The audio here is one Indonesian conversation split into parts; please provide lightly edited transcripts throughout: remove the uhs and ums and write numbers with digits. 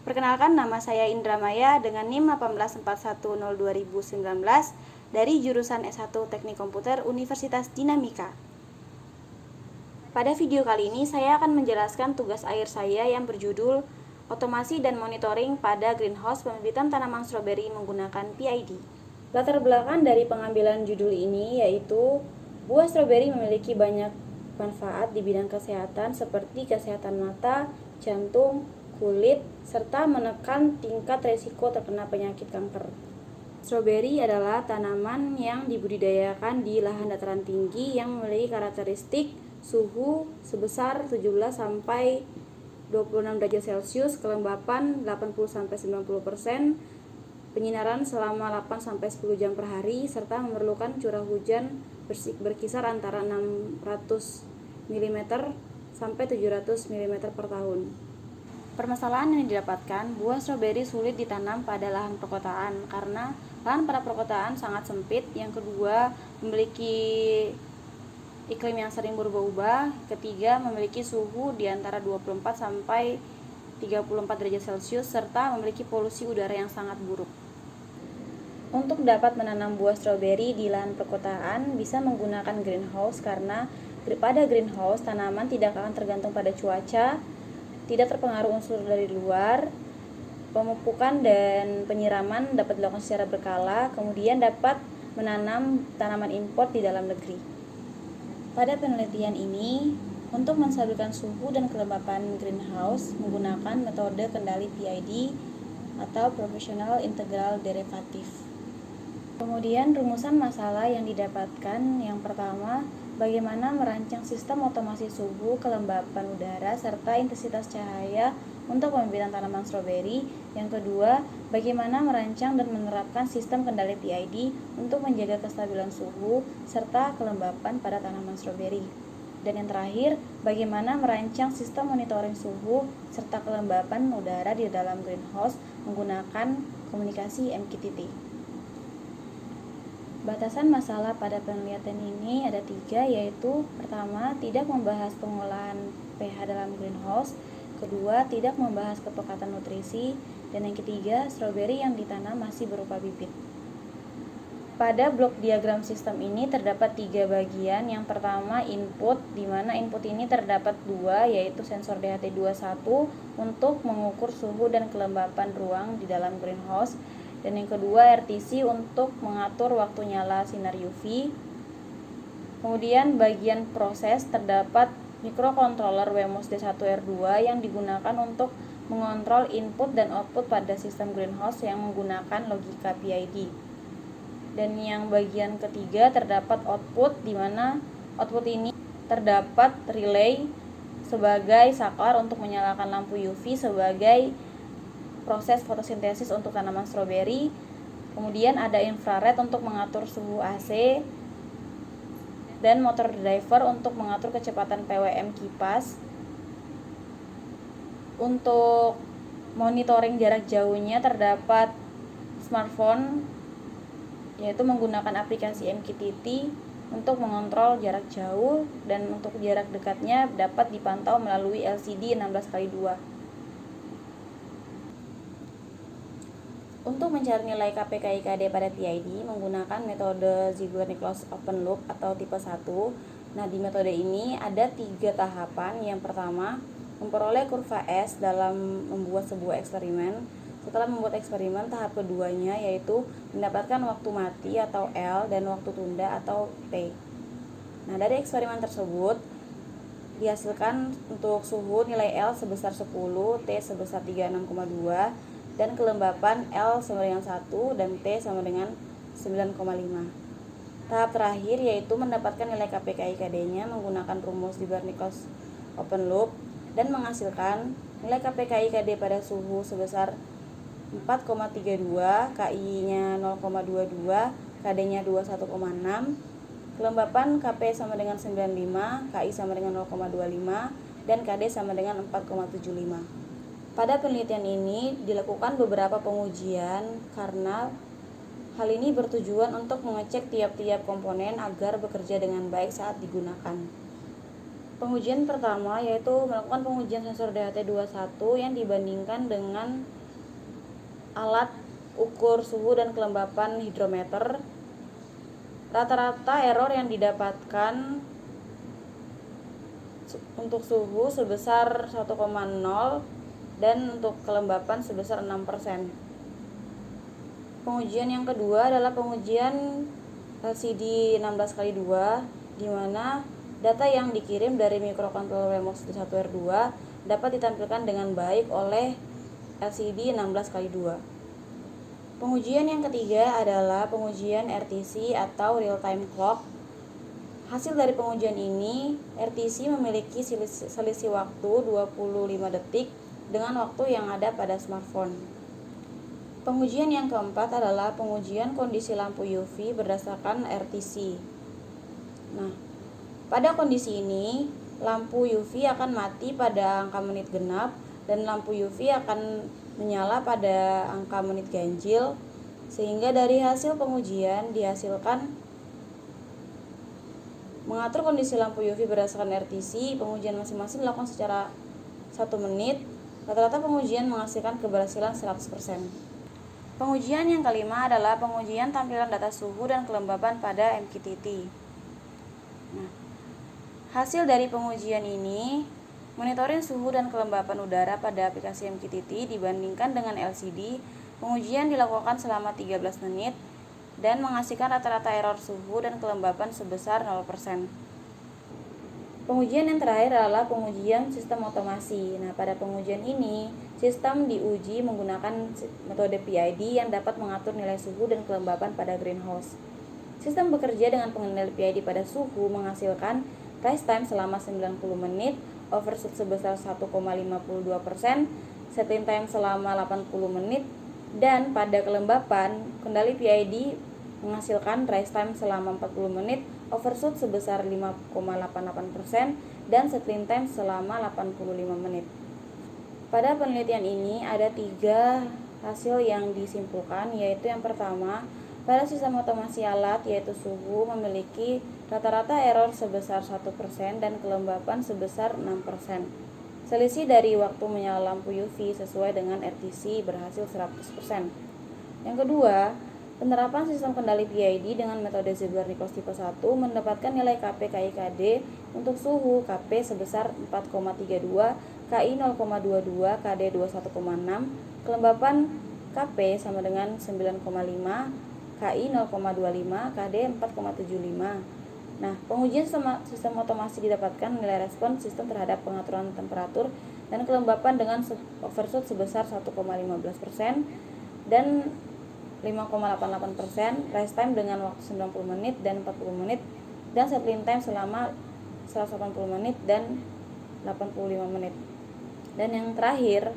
Perkenalkan, nama saya Indra Maya dengan NIM 184102019 dari jurusan S1 Teknik Komputer Universitas Dinamika. Pada video kali ini saya akan menjelaskan tugas akhir saya yang berjudul Otomasi dan Monitoring pada Greenhouse Pembibitan Tanaman Stroberi menggunakan PID. Latar belakang dari pengambilan judul ini yaitu buah stroberi memiliki banyak manfaat di bidang kesehatan seperti kesehatan mata, jantung, kulit, serta menekan tingkat resiko terkena penyakit kanker. Stroberi adalah tanaman yang dibudidayakan di lahan dataran tinggi yang memiliki karakteristik suhu sebesar 17-26 derajat Celcius, kelembapan 80-90%, penyinaran selama 8-10 jam per hari, serta memerlukan curah hujan berkisar antara 600 mm sampai 700 mm per tahun. Permasalahan yang didapatkan, buah stroberi sulit ditanam pada lahan perkotaan karena lahan pada perkotaan sangat sempit. Yang kedua, memiliki iklim yang sering berubah-ubah. Ketiga, memiliki suhu di antara 24 sampai 34 derajat Celcius serta memiliki polusi udara yang sangat buruk. Untuk dapat menanam buah stroberi di lahan perkotaan bisa menggunakan greenhouse karena pada greenhouse tanaman tidak akan tergantung pada cuaca, tidak terpengaruh unsur dari luar, pemupukan dan penyiraman dapat dilakukan secara berkala, kemudian dapat menanam tanaman impor di dalam negeri. Pada penelitian ini, untuk menstabilkan suhu dan kelembapan greenhouse menggunakan metode kendali PID atau Proportional Integral Derivative. Kemudian rumusan masalah yang didapatkan, yang pertama, bagaimana merancang sistem otomasi suhu, kelembapan udara, serta intensitas cahaya untuk pembibitan tanaman stroberi. Yang kedua, bagaimana merancang dan menerapkan sistem kendali PID untuk menjaga kestabilan suhu serta kelembapan pada tanaman stroberi. Dan yang terakhir, bagaimana merancang sistem monitoring suhu serta kelembapan udara di dalam greenhouse menggunakan komunikasi MQTT. Batasan masalah pada penelitian ini ada 3, yaitu pertama, tidak membahas pengolahan pH dalam greenhouse, kedua, tidak membahas kepekatan nutrisi, dan yang ketiga, stroberi yang ditanam masih berupa bibit. Pada blok diagram sistem ini terdapat 3 bagian. Yang pertama, input, di mana input ini terdapat 2, yaitu sensor DHT21 untuk mengukur suhu dan kelembapan ruang di dalam greenhouse, dan yang kedua RTC untuk mengatur waktu nyala sinar UV. Kemudian bagian proses terdapat mikrokontroler Wemos D1R2 yang digunakan untuk mengontrol input dan output pada sistem greenhouse yang menggunakan logika PID. Dan yang bagian ketiga terdapat output, di mana output ini terdapat relay sebagai saklar untuk menyalakan lampu UV sebagai proses fotosintesis untuk tanaman stroberi. Kemudian ada infrared untuk mengatur suhu AC dan motor driver untuk mengatur kecepatan PWM kipas. Untuk monitoring jarak jauhnya terdapat smartphone, yaitu menggunakan aplikasi MQTT untuk mengontrol jarak jauh, dan untuk jarak dekatnya dapat dipantau melalui LCD 16x2. Untuk mencari nilai KP/KIKD pada PID menggunakan metode Ziegler-Nichols Open Loop atau tipe 1. Nah, di metode ini ada 3 tahapan. Yang pertama, memperoleh kurva S dalam membuat sebuah eksperimen. Setelah membuat eksperimen, tahap keduanya yaitu mendapatkan waktu mati atau L dan waktu tunda atau T. Nah, dari eksperimen tersebut dihasilkan untuk suhu nilai L sebesar 10, T sebesar 36,2, dan kelembapan L sama dengan 1 dan T sama dengan 9,5. Tahap terakhir yaitu mendapatkan nilai KP/KIKD-nya menggunakan rumus Ziegler-Nichols Open Loop dan menghasilkan nilai KP/KIKD pada suhu sebesar 4,32, KI-nya 0,22, KD-nya 21,6, kelembapan KP sama dengan 95, KI sama dengan 0,25, dan KD sama dengan 4,75. Pada penelitian ini dilakukan beberapa pengujian karena hal ini bertujuan untuk mengecek tiap-tiap komponen agar bekerja dengan baik saat digunakan. Pengujian pertama yaitu melakukan pengujian sensor DHT21 yang dibandingkan dengan alat ukur suhu dan kelembapan hidrometer. Rata-rata error yang didapatkan untuk suhu sebesar 1,0 dan untuk kelembapan sebesar 6%. Pengujian yang kedua adalah pengujian LCD 16x2, di mana data yang dikirim dari microcontroller Remote 1R2 dapat ditampilkan dengan baik oleh LCD 16x2. Pengujian yang ketiga adalah pengujian RTC atau real time clock. Hasil dari pengujian ini, RTC memiliki selisih waktu 25 detik dengan waktu yang ada pada smartphone. Pengujian yang keempat adalah pengujian kondisi lampu UV berdasarkan RTC. Nah, pada kondisi ini, lampu UV akan mati pada angka menit genap dan lampu UV akan menyala pada angka menit ganjil, sehingga dari hasil pengujian dihasilkan mengatur kondisi lampu UV berdasarkan RTC. Pengujian masing-masing dilakukan secara 1 menit. Rata-rata pengujian menghasilkan keberhasilan 100%. Pengujian yang kelima adalah pengujian tampilan data suhu dan kelembapan pada MQTT. Nah, hasil dari pengujian ini, monitoring suhu dan kelembapan udara pada aplikasi MQTT dibandingkan dengan LCD. Pengujian dilakukan selama 13 menit dan menghasilkan rata-rata error suhu dan kelembapan sebesar 0%. Pengujian yang terakhir adalah pengujian sistem otomasi. Nah, pada pengujian ini, sistem diuji menggunakan metode PID yang dapat mengatur nilai suhu dan kelembapan pada greenhouse. Sistem bekerja dengan pengendali PID pada suhu menghasilkan rise time selama 90 menit, overshoot sebesar 1,52%, settling time selama 80 menit, dan pada kelembapan, kendali PID menghasilkan rise time selama 40 menit, overshoot sebesar 5,88%, dan settling time selama 85 menit. Pada penelitian ini ada 3 hasil yang disimpulkan, yaitu yang pertama, pada sistem otomasi alat yaitu suhu memiliki rata-rata error sebesar 1% dan kelembapan sebesar 6%. Selisih dari waktu menyala lampu UV sesuai dengan RTC berhasil 100%. Yang kedua, penerapan sistem kendali PID dengan metode Ziegler-Nichols tipe 1 mendapatkan nilai Kp KI/Kd untuk suhu Kp sebesar 4,32, KI 0,22, Kd 21,6, kelembapan Kp sama dengan 9,5, KI 0,25, Kd 4,75. Nah, pengujian sistem otomasi didapatkan nilai respon sistem terhadap pengaturan temperatur dan kelembapan dengan overshoot sebesar 1,15% dan 5,88%, rise time dengan waktu 90 menit dan 40 menit, dan settling time selama 180 menit dan 85 menit. Dan yang terakhir,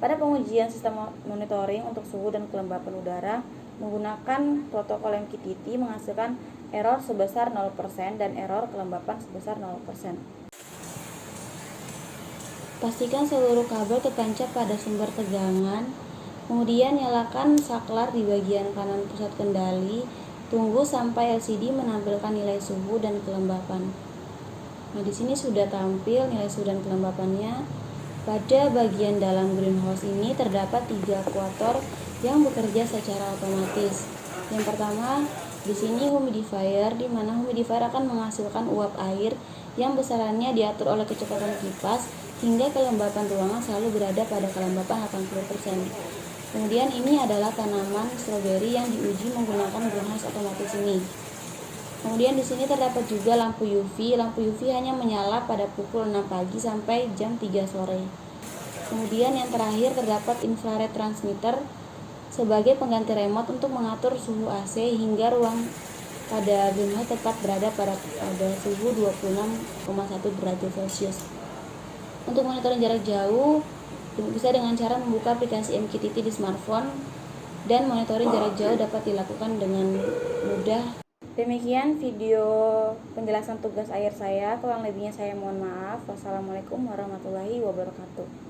pada pengujian sistem monitoring untuk suhu dan kelembapan udara menggunakan protokol MQTT menghasilkan error sebesar 0% dan error kelembapan sebesar 0%. Pastikan seluruh kabel tertancap pada sumber tegangan. Kemudian nyalakan saklar di bagian kanan pusat kendali. Tunggu sampai LCD menampilkan nilai suhu dan kelembapan. Nah, di sini sudah tampil nilai suhu dan kelembapannya. Pada bagian dalam greenhouse ini terdapat 3 aquator yang bekerja secara otomatis. Yang pertama, di sini humidifier, di mana humidifier akan menghasilkan uap air yang besarannya diatur oleh kecepatan kipas hingga kelembapan ruangan selalu berada pada kelembapan 80%. Kemudian ini adalah tanaman stroberi yang diuji menggunakan greenhouse otomatis ini. Kemudian di sini terdapat juga lampu UV. Lampu UV hanya menyala pada pukul 6 pagi sampai jam 3 sore. Kemudian yang terakhir terdapat infrared transmitter sebagai pengganti remote untuk mengatur suhu AC hingga ruang pada greenhouse tetap berada pada suhu 26,1 derajat Celcius. Untuk monitoring jarak jauh bisa dengan cara membuka aplikasi MQTT di smartphone, dan monitoring jarak jauh dapat dilakukan dengan mudah. Demikian video penjelasan tugas akhir saya. Kurang lebihnya saya mohon maaf. Wassalamualaikum warahmatullahi wabarakatuh.